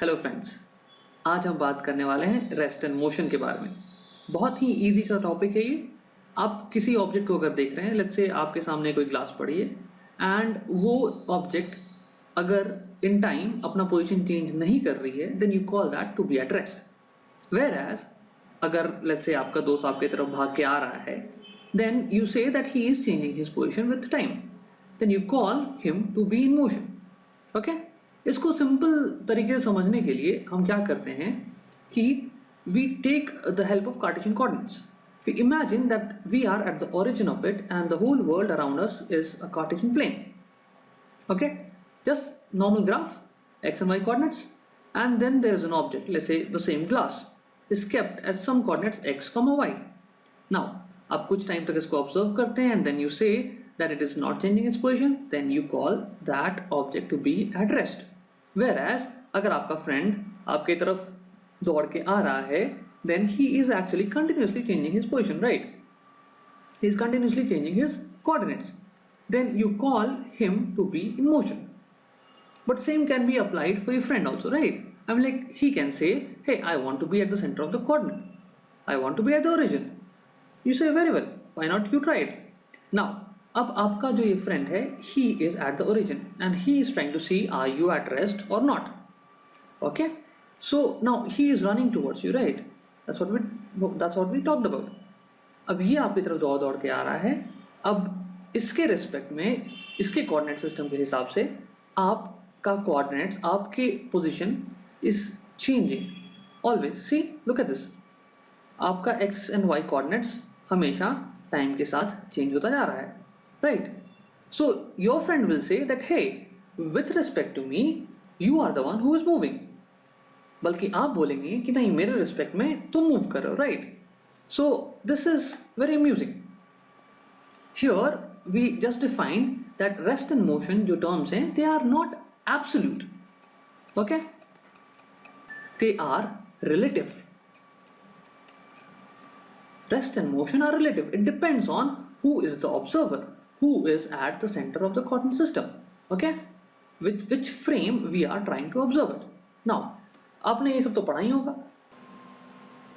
Hello friends, आज हम बात करने वाले हैं रेस्ट एंड मोशन के बारे में। बहुत ही इजी सा टॉपिक है ये। आप किसी ऑब्जेक्ट को अगर देख रहे हैं, लेट्स से आपके सामने कोई ग्लास पड़ी है एंड वो ऑब्जेक्ट अगर इन टाइम अपना पोजीशन चेंज नहीं कर रही है, then you call that to be at rest. Whereas अगर लेट्स से आपका दोस्त आपकी तरफ भाग के आ रहा है, then you say that he is changing his position with time, then you call him to be in motion. Okay, इसको सिंपल तरीके से समझने के लिए हम क्या करते हैं कि we take the help of Cartesian coordinates. We imagine that we are at the origin of it and the whole world around us is a Cartesian plane. Okay, just normal graph, x and y coordinates, and then there is an object, let's say the same glass is kept at some coordinates x comma y. Now आप कुछ time तक इसको observe करते हैं and then you say that it is not changing its position, then you call that object to be at rest. Whereas अगर आपका friend आपके तरफ दौड़ के आ रहा है, then he is actually continuously changing his position, right? He is continuously changing his coordinates. Then you call him to be in motion. But same can be applied for your friend also, right? I mean, like, he can say, hey, I want to be at the center of the coordinate. I want to be at the origin. You say, very well, why not you try it? Now, अब आपका जो ये friend है, he is at the origin and he is trying to see are you at rest or not. Okay? So now he is running towards you, right? That's what we talked about. अब ये आपकी तरफ दौड़ दौड़ के आ रहा है। अब इसके रिस्पेक्ट में, इसके कोऑर्डिनेट सिस्टम के हिसाब से आपका कोऑर्डिनेट्स, आपके position is changing always. See, look at this, आपका एक्स एंड वाई कोऑर्डिनेट्स हमेशा टाइम के साथ चेंज होता जा रहा है, right? So your friend will say that hey, with respect to me you are the one who is moving. बल्कि आप बोलेंगे कि नहीं, मेरे रिस्पेक्ट में तुम मूव कर रहे हो, right? So this is very amusing. Here we just define that rest and motion जो terms हैं, they are not absolute. Okay? They are relative. Rest and motion are relative. It depends on who is the observer, who is at the center of the coordinate system. Okay? With which frame we are trying to observe it. Now, आपने ये सब तो पढ़ा ही होगा।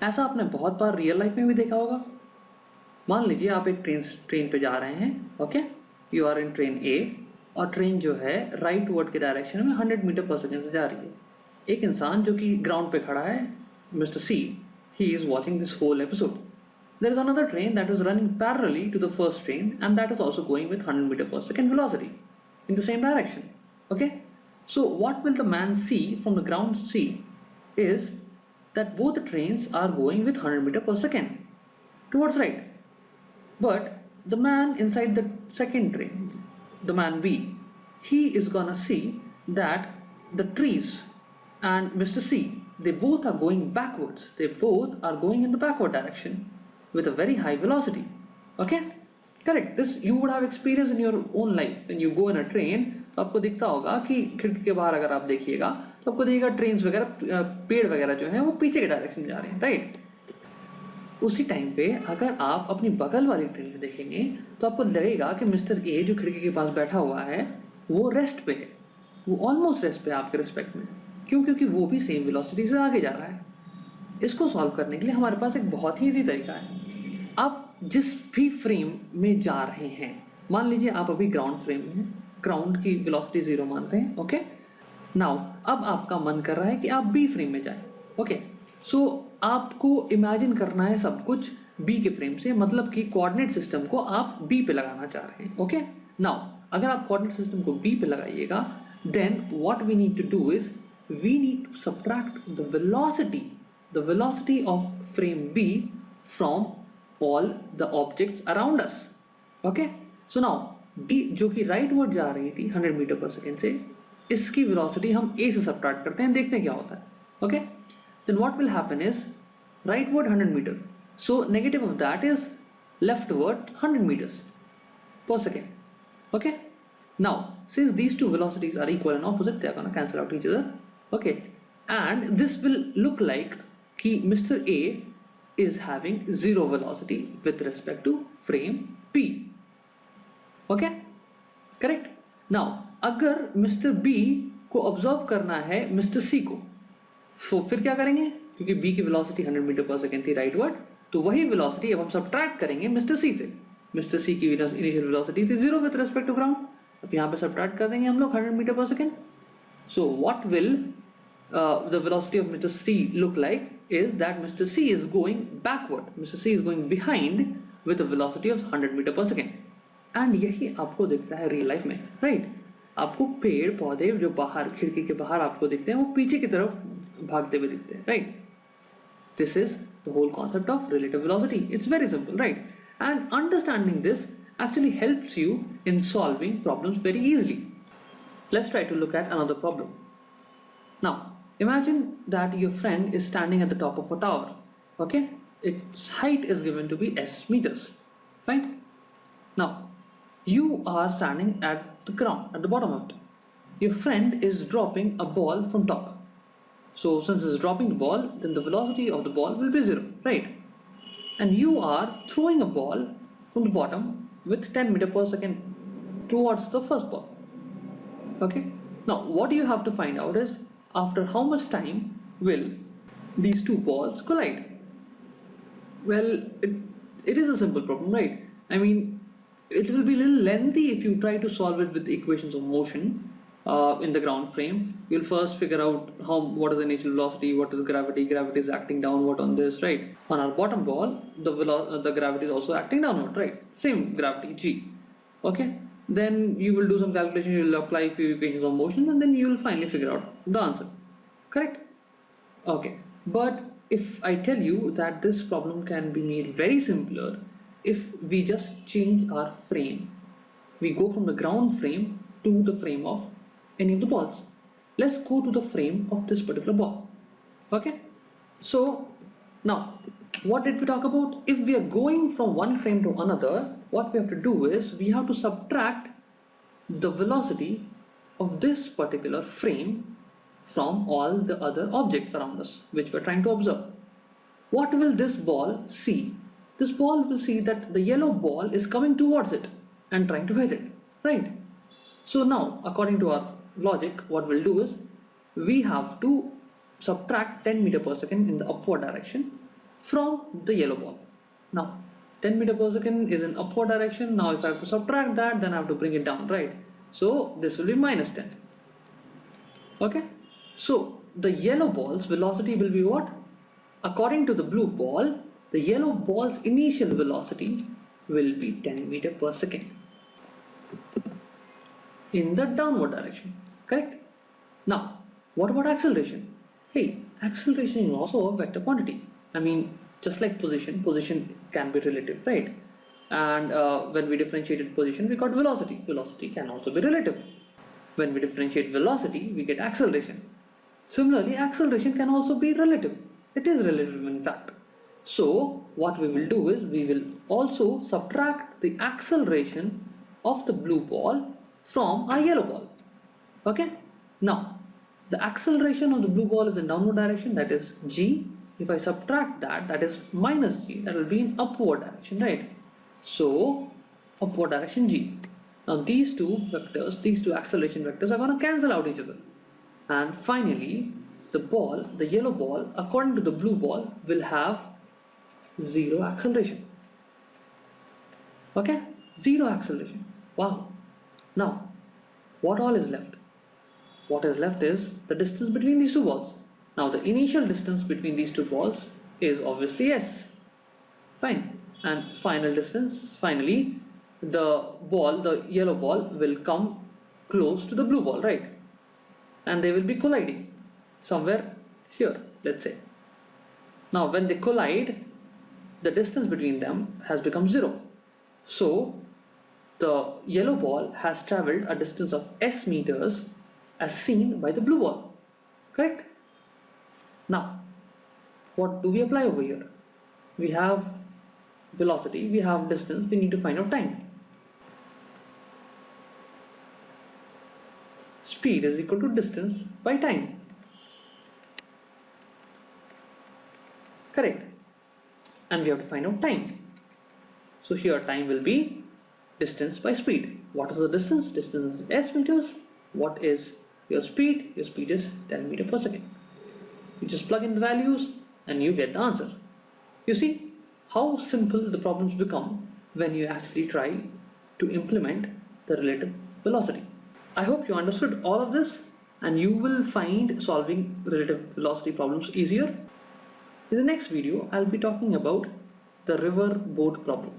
ऐसा आपने बहुत बार real life में भी देखा होगा। मान लीजिए आप एक ट्रेन पे जा रहे हैं, okay, you are in train A, और ट्रेन जो है राइट वर्ड के डायरेक्शन में 100 मीटर पर सेकेंड से जा रही है। एक इंसान जो कि ग्राउंड पे खड़ा है, mister C, he is watching this whole episode. There is another train that is running parallelly to the first train and that is also going with 100 metre per second velocity in the same direction. Okay, so what will the man see from the ground see is that both the trains are going with 100 metre per second towards right. But the man inside the second train, the man B, he is gonna see that the trees and Mr. C, they both are going backwards. They both are going in the backward direction with a very high velocity. Okay? Correct. This you would have experienced in your own life. When you go in a train, तो आपको दिखता होगा कि खिड़की के बाहर अगर आप देखिएगा तो आपको दिखेगा ट्रेन्स वगैरह, पेड़ वगैरह जो हैं वो पीछे के डायरेक्शन में जा रहे हैं, राइट? उसी टाइम पे अगर आप अपनी बगल वाली ट्रेन में देखेंगे तो आपको लगेगा कि मिस्टर ए जो खिड़की के पास बैठा हुआ है वो रेस्ट पे है, वो ऑलमोस्ट रेस्ट पे है आपके रिस्पेक्ट में। क्यों? क्योंकि वो भी सेम वेलोसिटी से आगे जा रहा है। इसको सॉल्व करने के लिए हमारे पास एक बहुत ही ईजी तरीका है। आप जिस भी फ्रेम में जा रहे हैं, मान लीजिए आप अभी ग्राउंड फ्रेम में हैं, ग्राउंड की वेलोसिटी 0 मानते हैं, ओके। नाउ अब आपका मन कर रहा है कि आप बी फ्रेम में जाएं, ओके। सो आपको इमेजिन करना है सब कुछ बी के फ्रेम से, मतलब कि कोऑर्डिनेट सिस्टम को आप बी पे लगाना चाह रहे हैं, ओके। नाउ अगर आप कोऑर्डिनेट सिस्टम को बी पे लगाइएगा, then what we need to do is we need to subtract the velocity of frame B from all the objects around us, okay. So now B जो कि right word जा रही थी 100 metre per second से, इसकी velocity हम ए से subtract करते हैं, देखते हैं क्या होता है, okay. Then what will happen is rightward 100 meter. So negative of that is leftward 100 meters per second. Okay. Now since these two velocities are equal and opposite, they are going to cancel out each other. Okay. And this will look like कि Mr. A is having 0 velocity with respect to frame P. Okay. Correct. Now अगर Mr. B को observe करना है Mr. C को, फिर क्या करेंगे, क्योंकि b की वेलोसिटी 100 मीटर पर सेकेंड थी राइटवर्ड, तो वही वेलोसिटी अब हम सब्ट्रैक्ट करेंगे मिस्टर सी से। मिस्टर सी की इनिशियल वेलोसिटी थी 0 विद रिस्पेक्ट टू ग्राउंड, अब यहाँ पे सब्ट्रैक्ट कर देंगे हम लोग 100 metre per second. So what will the velocity of Mr. C look like is that Mr. C is going backward, Mr. C is going behind with a velocity of 100 meter per second. And यही आपको दिखता है real life में, right? आपको पेड़ पौधे जो बाहर खिड़की के बाहर आपको दिखते हैं वो पीछे की तरफ भागते हुए दिखते हैं, right? This is the whole concept of relative velocity. It's very simple, right? And understanding this actually helps you in solving problems very easily. Let's try to look at another problem. Now, imagine that your friend is standing at the top of a tower, okay? Its height is given to be s meters, fine? Now, you are standing at the ground, at the bottom of it. Your friend is dropping a ball from top. So, since it's dropping the ball, then the velocity of the ball will be 0, right? And you are throwing a ball from the bottom with 10 meter per second towards the first ball, okay? Now, what you have to find out is after how much time will these two balls collide? Well, it is a simple problem, right? I mean, it will be a little lengthy if you try to solve it with equations of motion in the ground frame. You'll first figure out what is the initial velocity, what is gravity, gravity is acting downward on this, right? On our bottom ball, the gravity is also acting downward, right? Same gravity, g, okay? Then you will do some calculation, you will apply a few equations of motion, and then you will finally figure out the answer, correct? Okay, but if I tell you that this problem can be made very simpler if we just change our frame, we go from the ground frame to the frame of any of the balls. Let's go to the frame of this particular ball, okay? So now, what did we talk about? If we are going from one frame to another, what we have to do is we have to subtract the velocity of this particular frame from all the other objects around us which we're trying to observe. What will this ball see? This ball will see that the yellow ball is coming towards it and trying to hit it, right? So now, according to our logic, what we'll do is we have to subtract 10 meter per second in the upward direction from the yellow ball. Now, 10 meter per second is in upward direction. Now, if I have to subtract that, then I have to bring it down, right? So, this will be minus 10. Okay? So, the yellow ball's velocity will be what? According to the blue ball, the yellow ball's initial velocity will be 10 meter per second in the downward direction, correct? Now, what about acceleration? Hey, acceleration is also a vector quantity. I mean, just like position can be relative, right? And when we differentiated position, we got velocity. Velocity can also be relative. When we differentiate velocity, we get acceleration. Similarly, acceleration can also be relative. It is relative in fact. So, what we will do is we will also subtract the acceleration of the blue ball from our yellow ball. Okay? Now, the acceleration of the blue ball is in downward direction, that is g. If I subtract that, that is minus g, that will be in upward direction, right? So, upward direction g. Now, these two vectors, these two acceleration vectors are going to cancel out each other. And finally, the yellow ball, according to the blue ball, will have 0 acceleration. Okay? 0 acceleration. Wow. Now, what all is left? What is left is the distance between these two balls. Now, the initial distance between these two balls is obviously s. Fine. And final distance, finally, the yellow ball will come close to the blue ball, right? And they will be colliding somewhere here, let's say. Now, when they collide, the distance between them has become 0. So, the yellow ball has traveled a distance of s meters as seen by the blue ball, correct? Now, what do we apply over here? We have velocity, we have distance, we need to find out time. Speed is equal to distance by time. Correct. And we have to find out time. So here time will be distance by speed. What is the distance? Distance is s meters. What is your speed? Your speed is 10 meter per second. You just plug in the values and you get the answer. You see how simple the problems become when you actually try to implement the relative velocity. I hope you understood all of this and you will find solving relative velocity problems easier. In the next video, I'll be talking about the river boat problem.